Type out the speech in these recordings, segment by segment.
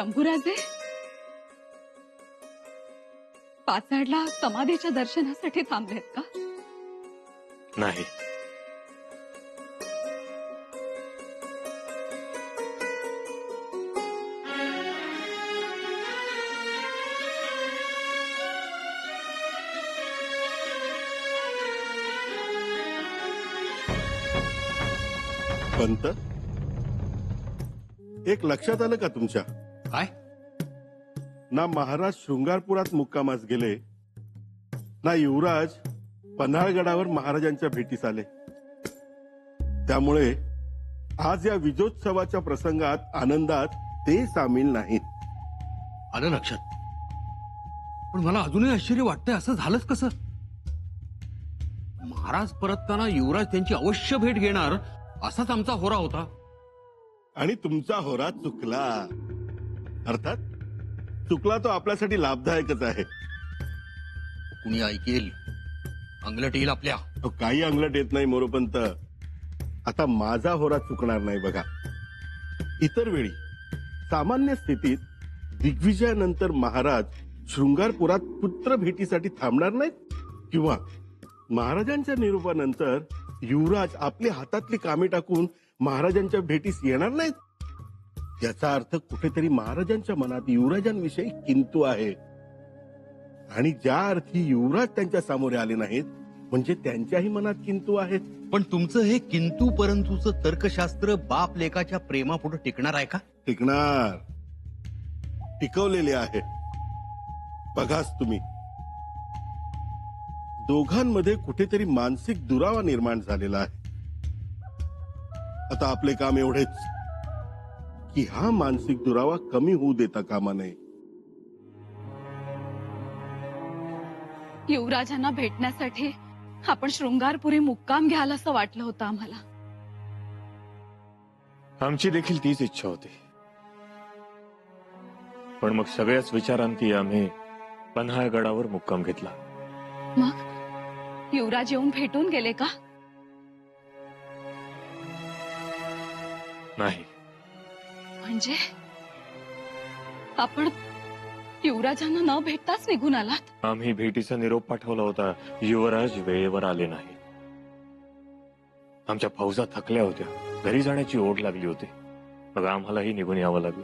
शंभूराजे पाचाडला समाधीच्या दर्शनासाठी थांबलेत का? नाही, पंत, एक लक्षात आलं का तुमच्या? काय? ना महाराज शृंगारपुरात मुक्कामास गेले, ना युवराज पन्हाळगडावर महाराजांच्या भेटीस आले. त्यामुळे आज या विजयोत्सवाच्या प्रसंगात आनंदात ते सामील नाहीत. आलं लक्षात. पण मला अजूनही आश्चर्य वाटतंय, असं झालंच कसं? महाराज परतताना युवराज त्यांची अवश्य भेट घेणार असाच आमचा होरा होता. आणि तुमचा होरा चुकला. अर्थात चुकला तो आपल्यासाठी लाभदायकच आहे. कुणी ऐकेल, अंगलट येईल आपल्या. काही अंगलट येत नाही मोरोपंत. आता माझा होरा चुकणार नाही बघा. इतर वेळी सामान्य स्थितीत दिग्विजयानंतर महाराज शृंगारपुरात पुत्र भेटीसाठी थांबणार नाहीत, किंवा महाराजांच्या निरोपानंतर युवराज आपली हातातली कामे टाकून महाराजांच्या भेटीस येणार नाहीत. याचा अर्थ कुठेतरी महाराजांच्या मनात युवराजांविषयी किंतु आहे. आणि ज्या अर्थी युवराज त्यांच्या सामोरे आले नाहीत, म्हणजे त्यांच्याही मनात किंतु आहेत. पण तुमचं हे किंतु परंतुचं तर्कशास्त्र बाप लेकाच्या प्रेमापुढे टिकणार आहे का? टिकणार, टिकवलेले आहे. बघाच तुम्ही, दोघांमध्ये कुठेतरी मानसिक दुरावा निर्माण झालेला आहे. आता आपले काम एवढेच की हा मानसिक दुरावा कमी होऊ देता कामा नये. युवराजांना भेटण्यासाठी आपण शृंगारपुरी मुक्काम घ्याल असं वाटलं होतं आम्हाला. आमची देखील तीच इच्छा होती. पण मग सगळ्याच विचारांती आम्ही पन्हाळगडावर मुक्काम घेतला. मग युवराज येऊन भेटून गेले का? नाही. म्हणजे आपण युवराजांना न भेटताच निघून आलात? आम्ही भेटीचा निरोप पाठवला होता, युवराज वेळेवर आले नाही. आमच्या फौजा थकल्या होत्या, घरी जाण्याची ओढ लागली होती. मग आम्हालाही निघून यावं लागलं.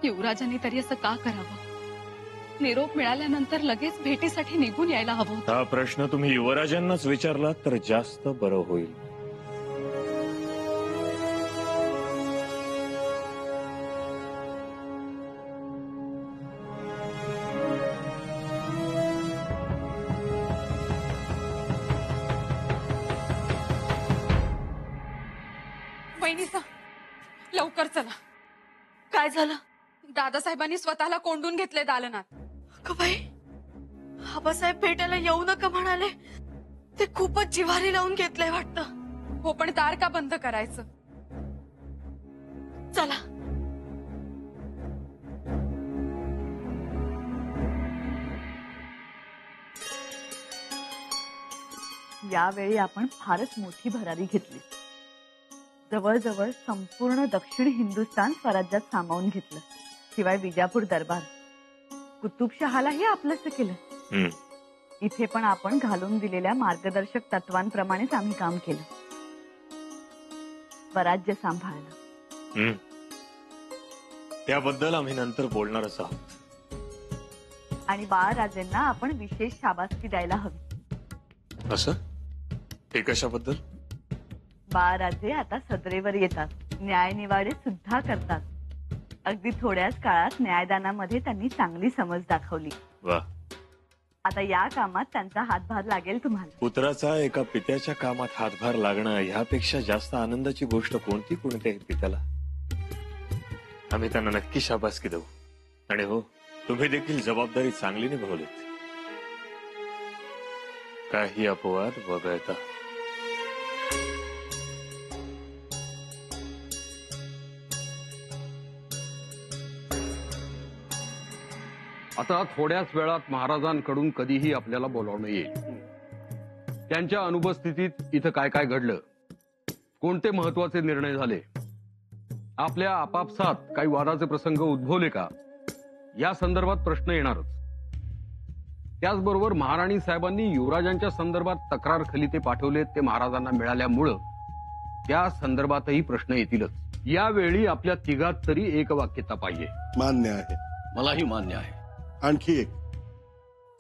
युवराजांनी तरी असं का करावं? निरोप मिळाल्यानंतर लगेच भेटीसाठी निघून यायला हवं. हा प्रश्न तुम्ही युवराजांनाच विचारला तर जास्त बरं होईल. वहिनीसा, लवकर चला. काय झालं? दादासाहेबांनी स्वतःला कोंडून घेतले दालनात. बाई, आबासाहेब भेटायला येऊ नका म्हणाले. ते खूपच जिव्हारी लावून घेतलंय वाटतं. हो, पण दार का बंद करायचं? चला. यावेळी आपण फारच मोठी भरारी घेतली. जवळजवळ संपूर्ण दक्षिण हिंदुस्थान स्वराज्यात सामावून घेतलं. शिवाय विजापूर दरबार, कुतुबशहालाही आपलंसं केलं. इथे पण आपण घालून दिलेल्या मार्गदर्शक तत्वांप्रमाणेच आम्ही काम केलं. स्वराज्य सांभाळलं. त्याबद्दल आम्ही नंतर बोलणारच आहोत. आणि बाळराजेंना आपण विशेष शाबासकी द्यायला हवी. असं? हे कशाबद्दल? बाळराजे आता सदरेवर येतात, न्यायनिवाडे सुद्धा करतात. अगदी थोड्याच काळात न्यायदानामध्ये त्यांनी चांगली समज दाखवली. वा. आता या कामात त्यांचा हातभार लागेल तुम्हाला. पुत्राचा एका पित्याच्या कामात हातभार लागणं ह्यापेक्षा जास्त आनंदाची गोष्ट कोणती कोणत्याही पित्याला. आम्ही त्यांना नक्की शाबासकी देऊ. आणि हो, तुम्ही देखील जबाबदारी चांगली निभावलीत. काही अपवाद वगळता. आता थोड्याच वेळात महाराजांकडून कधीही आपल्याला बोलावणं येईल. त्यांच्या अनुपस्थितीत इथं काय काय घडलं, कोणते महत्वाचे निर्णय झाले, आपल्या आपापसात काही वादाचे प्रसंग उद्भवले का या संदर्भात प्रश्न येणारच. त्याचबरोबर महाराणी साहेबांनी युवराजांच्या संदर्भात तक्रार खलिते पाठवले ते महाराजांना मिळाल्यामुळं त्या संदर्भातही प्रश्न येतीलच. यावेळी आपल्या तिघात तरी एकवाक्यता पाहिजे. मान्य आहे. मलाही मान्य आहे. आणखी एक,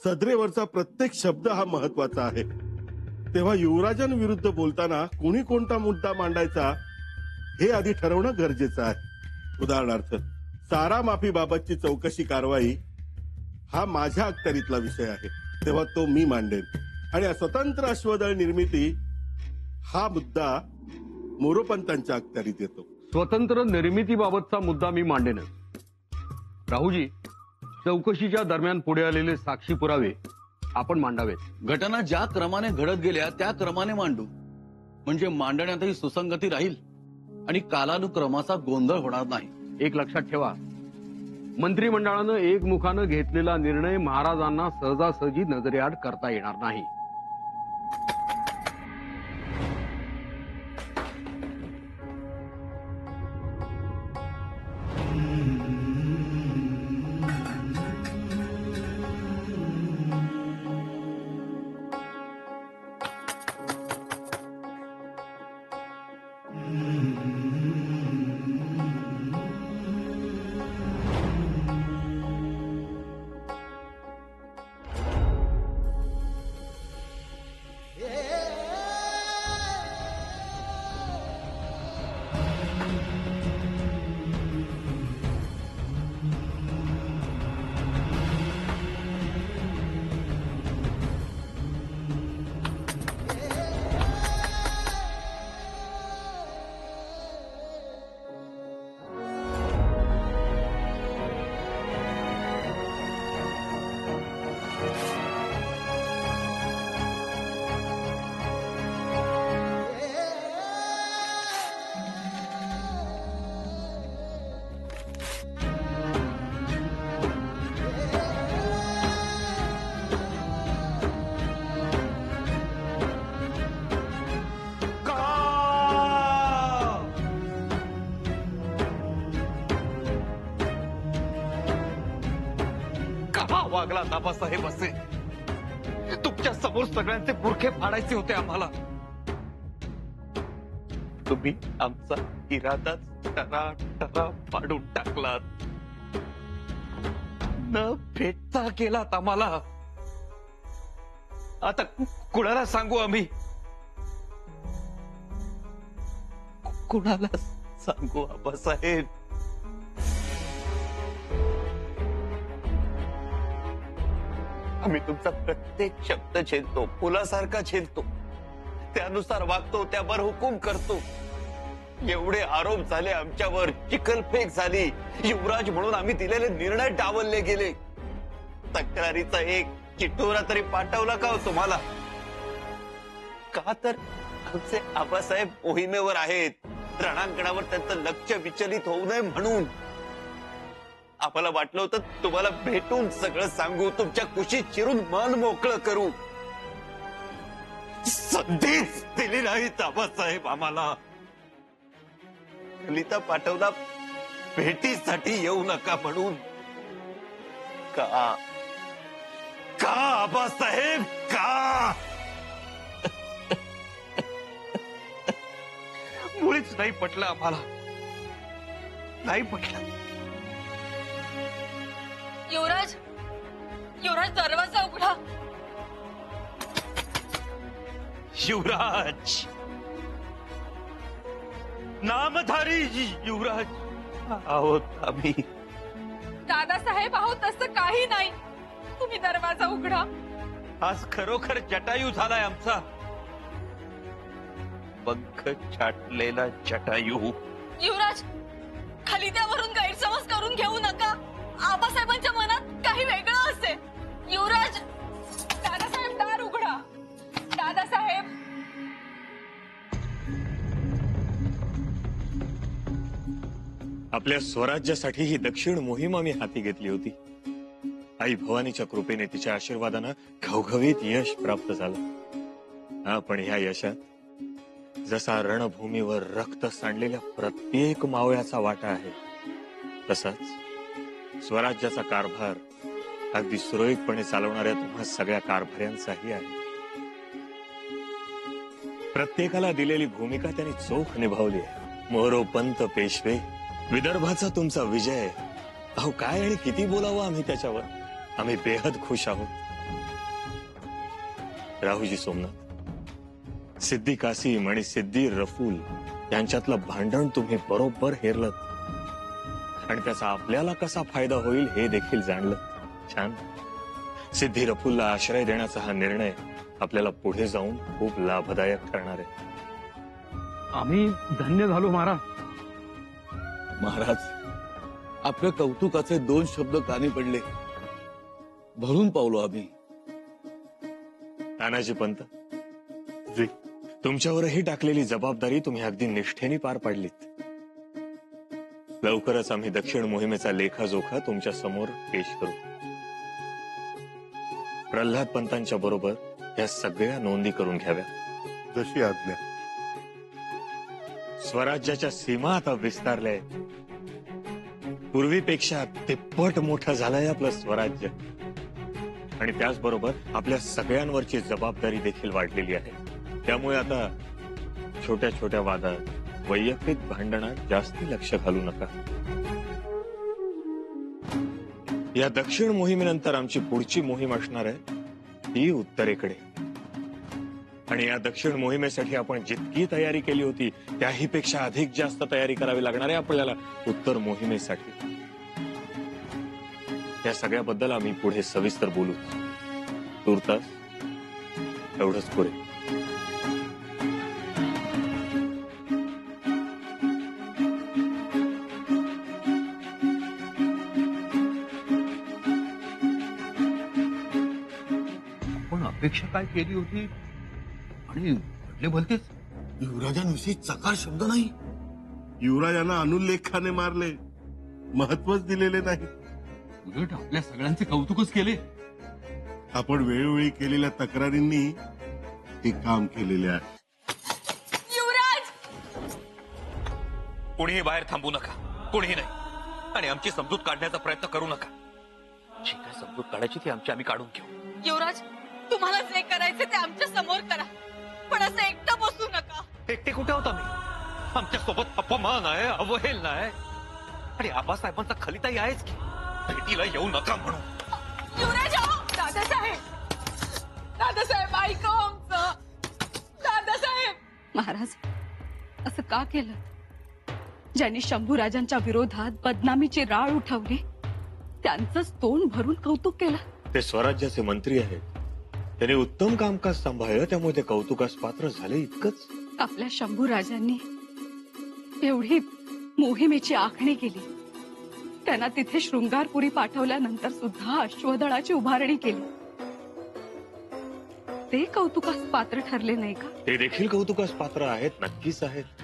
सदरेवरचा प्रत्येक शब्द हा महत्वाचा आहे. तेव्हा युवराजांविरुद्ध बोलताना कोणी कोणता मुद्दा मांडायचा हे आधी ठरवणं गरजेचं आहे. उदाहरणार्थ, सारा माफी बाबतची चौकशी कारवाई हा माझ्या अखत्यारीतला विषय आहे, तेव्हा तो मी मांडेन. आणि स्वतंत्र अश्वदळ निर्मिती हा मुद्दा मोरोपंतांच्या अखत्यारीत येतो. स्वतंत्र निर्मितीबाबतचा मुद्दा मी मांडेनच. राहूजी, चौकशीच्या दरम्यान पुढे आलेले साक्षी पुरावे आपण मांडावेत. घटना ज्या क्रमाने घडत गेल्या त्या क्रमाने मांडू, म्हणजे मांडण्यातही सुसंगती राहील आणि कालानुक्रमाचा गोंधळ होणार नाही. एक लक्षात ठेवा, मंत्रिमंडळानं एकमुखानं घेतलेला निर्णय महाराजांना सहजासहजी नजरेआड करता येणार नाही. वागला बाबासाहेब असे. तुमच्या समोर सगळ्यांचे बुरखे फाडायचे होते आम्हाला. तुम्ही आमचा इरादा टरा पाडून टाकलात. न भेटता केलात आम्हाला. आता कुणाला सांगू आम्ही? कुणाला सांगू आबासाहेब? आम्ही तुमचा प्रत्येक शब्द झेलतो, फुलासारखा झेलतो, त्यानुसार वागतो, त्यावर हुकूम करतो. एवढे आरोप झाले आमच्यावर, चिखलफेक झाली, युवराज म्हणून आम्ही दिलेले निर्णय डावलले गेले. तक्रारीचा एक चिठ्ठोरा तरी पाठवला का हो तुम्हाला? का तर आमचे आबासाहेब मोहिमेवर आहेत, रणांगणावर त्यांचं लक्ष विचलित होऊ नये म्हणून. आम्हाला वाटलं होतं तुम्हाला भेटून सगळं सांगू, तुमच्या कुशीत चिरून मन मोकळं करू. संधीच दिली नाही आबासाहेब आम्हाला. ललिता पाठवला भेटीसाठी येऊ नका म्हणून. का का आबासाहेब का? मुळीच नाही पटलं आम्हाला, नाही पटलं. युवराज, युवराज दरवाजा उघडा. युवराज, नामधारी युवराज आहोत आम्ही. दादासाहेब आहोत तसं काही नाही. तुम्ही दरवाजा उघडा. आज खरोखर जटायू झालाय आमचा. पंख छाटलेला जटायू. युवराज, खाली त्यावरून गैरसमज करून घेऊ नका. आबासाहेबांच्या मनात काही वेगळं असेल. युवराज, दादासाहेब दार उघडा. दादासाहेब, आपल्या स्वराज्यासाठी ही दक्षिण मोहीम आम्ही हाती घेतली होती. आई भवानीच्या कृपेने, तिच्या आशीर्वादानं घवघवीत यश प्राप्त झालं. हा, पण ह्या यशात जसा रणभूमीवर रक्त सांडलेल्या प्रत्येक मावळ्याचा वाटा आहे, तसाच स्वराज्याचा कारभार अगदी सुरळीतपणे चालवणाऱ्या तुम्हा सगळ्या कारभाऱ्यांचाही आहे. प्रत्येकाला दिलेली भूमिका त्यांनी चोख निभावली आहे. मोरोपंत पेशवे, विदर्भाचा तुमचा विजय. अहो काय आणि किती बोलावं आम्ही त्याच्यावर. आम्ही बेहद खुश आहोत. राहुजी सोमनाथ, सिद्धी कासिम आणि सिद्धी रफूल यांच्यातलं भांडण तुम्ही बरोबर हेरलत आणि त्याचा आपल्याला कसा फायदा होईल हे देखील जाणलं. छान. सिद्धी रफूलला आश्रय देण्याचा हा निर्णय आपल्याला पुढे जाऊन खूप लाभदायक ठरणार आहे. आम्ही धन्य झालो महाराज. महाराज, आपल्या कौतुकाचे 2 शब्द कानी पडले. भरून पावलो आम्ही. तानाजी पंत, जी. तुमच्यावरही टाकलेली जबाबदारी तुम्ही अगदी निष्ठेने पार पाडलीत. लवकरच आम्ही दक्षिण मोहिमेचा लेखाजोखा तुमच्या समोर पेश करू. प्रल्हाद पंतांच्या बरोबर या सगळ्या नोंदी करून घ्याव्या. जशी आज्ञा. स्वराज्याच्या सीमा आता विस्तारल्या. पूर्वीपेक्षा तिप्पट मोठं झालंय आपलं स्वराज्य आणि त्याचबरोबर आपल्या सगळ्यांवरची जबाबदारी देखील वाढलेली आहे. त्यामुळे आता छोट्या छोट्या वादात, वैयक्तिक भांडणात जास्ती लक्ष घालू नका. या दक्षिण मोहिमेनंतर आमची पुढची मोहीम असणार आहे ती उत्तरेकडे. आणि या दक्षिण मोहिमेसाठी आपण जितकी तयारी केली होती त्याही पेक्षा अधिक जास्त तयारी करावी लागणार आहे आपल्याला उत्तर मोहिमेसाठी. या सगळ्याबद्दल आम्ही पुढे सविस्तर बोलू. तूर्तास एवढंच पुरे. आपण अपेक्षा काय केली होती आणि घडले भलतेच. युवराजांविषयी चकार शब्द नाही. युवराजांना अनुल्लेखाने मारले, महत्वच दिलेले नाही. उलट आपल्या सगळ्यांचे कौतुकच केले. आपण वेळोवेळी केलेल्या तक्रारींनी हे काम केलेले आहे. युवराज, कोणीही बाहेर थांबू नका, कोणीही नाही. आणि आमची समजूत काढण्याचा प्रयत्न करू नका. जी काय समजूत काढायची ती आमची आम्ही काढून घेऊ. युवराज, तुम्हाला जे करायचे ते आमच्या समोर करा, पण असं एकटं बसू नका. एकटे कुठे होता मी? आमच्या सोबत अपमान आहे, अवहेलना आहे आणि आबासाहेबांचा खलिताही आहेच की. भेटीला येऊ नका म्हणून. युवराज, अहो, दादासाहेब, दादासाहेब ऐका आमचं. दादासाहेब. महाराज, असं का केलं? ज्यांनी शंभूराजांच्या विरोधात बदनामीची राळ उठवली त्यांचंच तोंड भरून कौतुक केलं. ते स्वराज्याचे मंत्री आहेत. त्यांनी उत्तम कामकाज सांभाळलं, त्यामुळे ते कौतुकास पात्र झाले इतकंच. आपल्या शंभूराजांनी एवढी मोहिमेची आखणी केली, त्यांना तिथे शृंगारपुरी पाठवल्यानंतर सुद्धा अश्वदळाची उभारणी केली. ते कौतुकास पात्र ठरले नाही का? ते देखील कौतुकास पात्र आहेत, नक्कीच आहेत.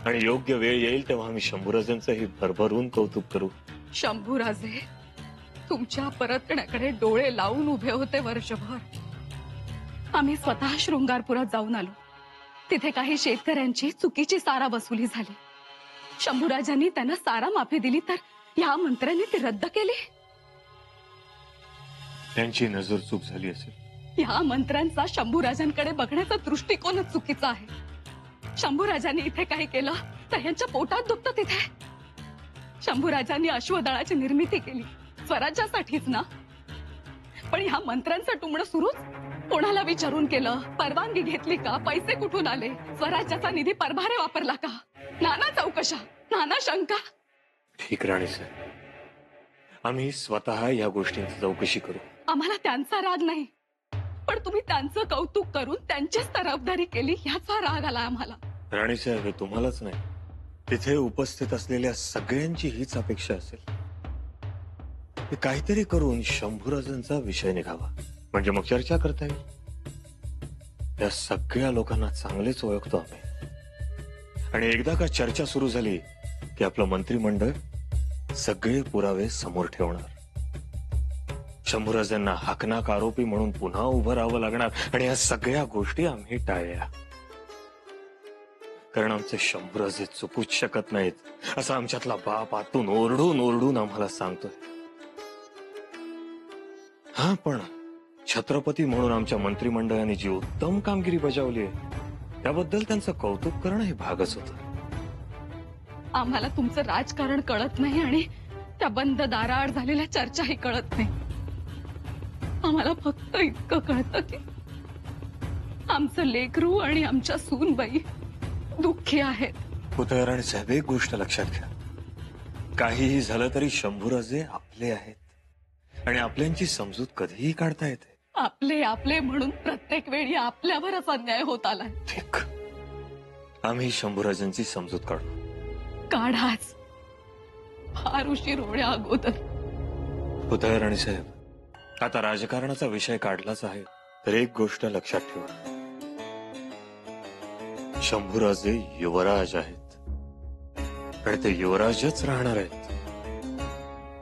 आणि योग्य वेळ येईल तेव्हा आम्ही शंभूराजांचंही भरभरून कौतुक करू. शंभूराजे तुमच्या परतण्याकडे डोळे लावून उभे होते वर्षभर. आम्ही स्वतः शृंगारपुरात जाऊन आलो. तिथे काही शेतकऱ्यांची चुकीची सारा वसुली झाली. शंभूराजांनी त्यांना सारा माफी दिली, तर या मंत्र्यांनी ती रद्द केली. त्यांची नजर चूक झाली असेल. या मंत्र्यांचा शंभूराजांकडे बघण्याचा दृष्टिकोनच चुकीचा आहे. शंभूराजांनी इथे काही केलं तर यांच्या पोटात दुखतं तिथे. शंभूराजांनी अश्वदळाची निर्मिती केली स्वराज्यासाठीच ना, पण ह्या मंत्र्यांचं टुमणं सुरूच. कोणाला विचारून केलं? परवानगी घेतली का? पैसे कुठून आले? स्वराज्याचा निधी परभारे वापरला का? नाना चौकशा, नाना शंका. ठीक राणी साहेब, आम्ही स्वतः या गोष्टींची चौकशी करू. आम्हाला त्यांचा राग नाही, पण तुम्ही त्यांचं कौतुक करून त्यांचीच तरफदारी केली ह्याचा राग आला आम्हाला. राणी साहेब, हे तुम्हालाच नाही, तिथे उपस्थित असलेल्या सगळ्यांची हीच अपेक्षा असेल. हे काहीतरी करून शंभूराजांचा विषय निघावा, म्हणजे मग चर्चा करता येईल. त्या सगळ्या लोकांना चांगलेच ओळखतो आम्ही. आणि एकदा का चर्चा सुरू झाली की आपलं मंत्रिमंडळ सगळे पुरावे समोर ठेवणार. शंभूराजांना हाकनाक आरोपी म्हणून पुन्हा उभं राहावं लागणार आणि या सगळ्या गोष्टी आम्ही टाळल्या. कारण आमचे शंभूराजे चुकूच शकत नाहीत असं आमच्यातला बाप आतून ओरडून ओरडून आम्हाला सांगतोय. हा, पण छत्रपती म्हणून आमच्या मंत्रिमंडळाने जी उत्तम कामगिरी बजावली आहे त्याबद्दल त्यांचं कौतुक करणं हे भागच होतं. आम्हाला तुमचं राजकारण कळत नाही आणि त्या बंद दाराआड झालेल्या चर्चाही कळत नाही. आम्हाला फक्त इतकं कळतं की आमचं लेकरू आणि आमच्या सूनबाई दुःखी आहेत. पुतळराणी साहेब, एक गोष्ट लक्षात घ्या, काहीही झालं तरी शंभूराजे आपले आहेत आणि आपल्यांची समजूत कधीही काढता येते. आपले आपले म्हणून प्रत्येक वेळी आपल्यावरच अन्याय होत आलाय. ठीक, आम्ही शंभूराजांची समजूत काढू. काढाच, फार उशीर होण्या अगोदर. पुतळराणी साहेब, आता राजकारणाचा विषय काढलाच आहे तर एक गोष्ट लक्षात ठेवा, शंभूराजे युवराज आहेत आणि ते युवराजच राहणार आहेत.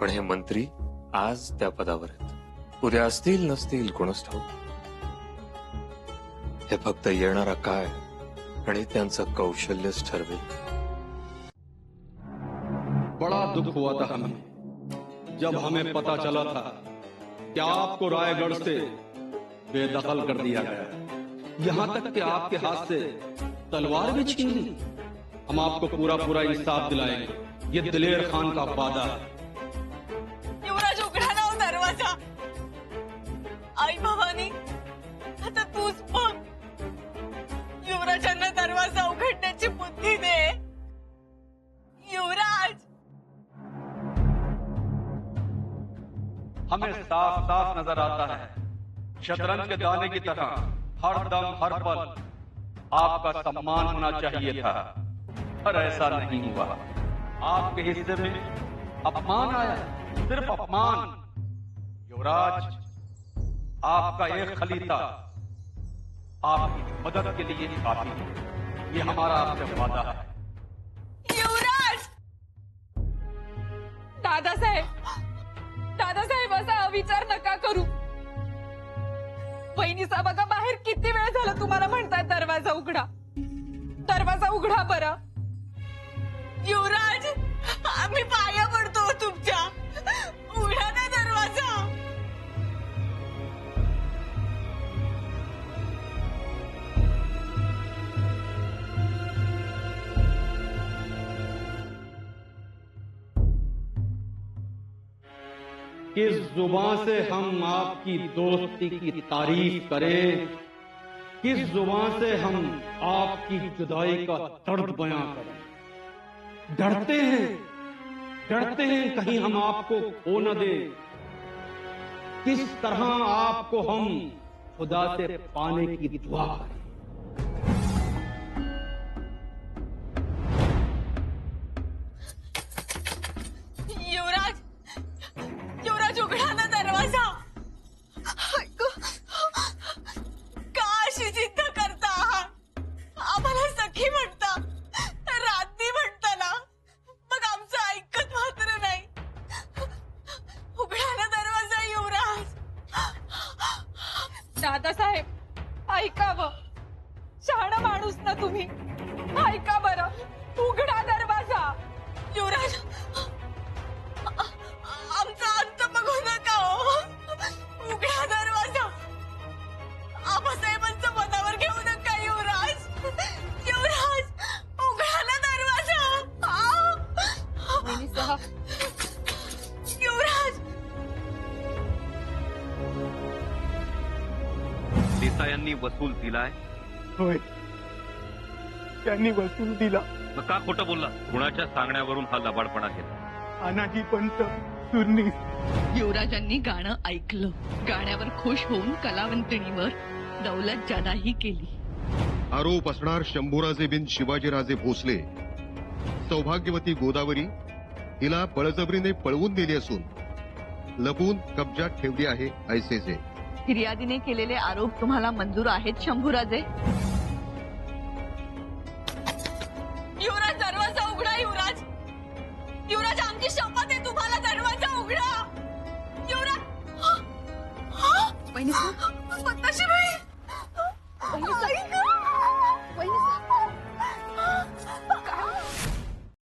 पण हे मंत्री आज त्या पदावर आहेत, उद्या असतील नसतील कोणच ठाऊक. हे फक्त येणारा काय आणि त्यांचं कौशल्यच ठरवेल. बड़ा दुख हुआ था हमें जब हमें पता चला था कि आपको रायगढ़ से बेदखल कर दिया गया, यहाँ तक कि आपके हाथ से तलवार भी छीन ली. हम आपको पूरा पूरा इंसाफ दिलाएंगे, ये दिलेर खान का वादा है. युवराज, उघडा ना हो दरवाजा. आई भवानी, आता तूच बघ. युवराजांना दरवाजा उघडण्याची बुद्धी दे. युवराज, हमें साफ साफ नजर आता है शतरंज के दाने की तरह हर दम हर पल आपका सम्मान होना चाहिए था, पर ऐसा नहीं हुआ. आपके हिस्से में अपमान आया, सिर्फ अपमान. युवराज, आपका एक खलीता आपकी मदद के लिए काफी है, ये हमारा आपसे वादा है. युवराज, दादासाहेब असा विचार नका करू. वहिनीचा बघा, बाहेर किती वेळ झाला तुम्हाला म्हणतात दरवाजा उघडा, दरवाजा उघडा बरं. युवराज, आम्ही पाया पडतो तुमच्या. उघडा ना दरवाजा. किस जुबान से हम आपकी दोस्ती की तारीफ करें, किस जुबान से हम आपकी जुदाई का दर्द बयां करें. डरते हैं कहीं हम आपको खो न दे. किस तरह आपको हम खुदा से पाने की दुआ करें. युवराज, उघडा ना दरवाजा. ऐक, का अशी जिद्द करता आहात? आम्हाला सखी म्हणता, रात्री म्हणता ना, मग आमचं ऐकत मात्र नाही. उघडा ना दरवाजा युवराज. दादासाहेब ऐकावं, शहाणा माणूस ना तुम्ही, ऐका बरं, उघडा दरवाजा. युवराज, आमचा अंत बघू नका हो. उघडा दरवाजा. आबासाहेबांचं मनावर घेऊ नका युवराज. युवराज, उघडा ना दरवाजा. युवराज. देसायांनी वसूल दिलाय. होय, त्यांनी वसूल दिला. मग का खोटं बोलला? कुणाच्या सांगण्यावरून हा लबाडपणा केला? अनाजी पंत सुरनीस. युवराजांनी गाणं ऐकलं, गाण्यावर खुश होऊन कलावंतिणीवर दौलत जादाही केली. आरोप असणार शंभूराजे बिन शिवाजीराजे भोसले. सौभाग्यवती गोदावरी हिला बळजबरीने पळवून दिली असून लपून कब्जात ठेवली आहे ऐसेचे. फिर्यादीने केलेले आरोप तुम्हाला मंजूर आहेत शंभूराजे? युवराज, दरवाजा उघडा. युवराज, युवराज, आमची शपथ आहे, तुम्हाला दरवाजा उघडा. युवराज. वहिनी, पद्माशीबाई. आई.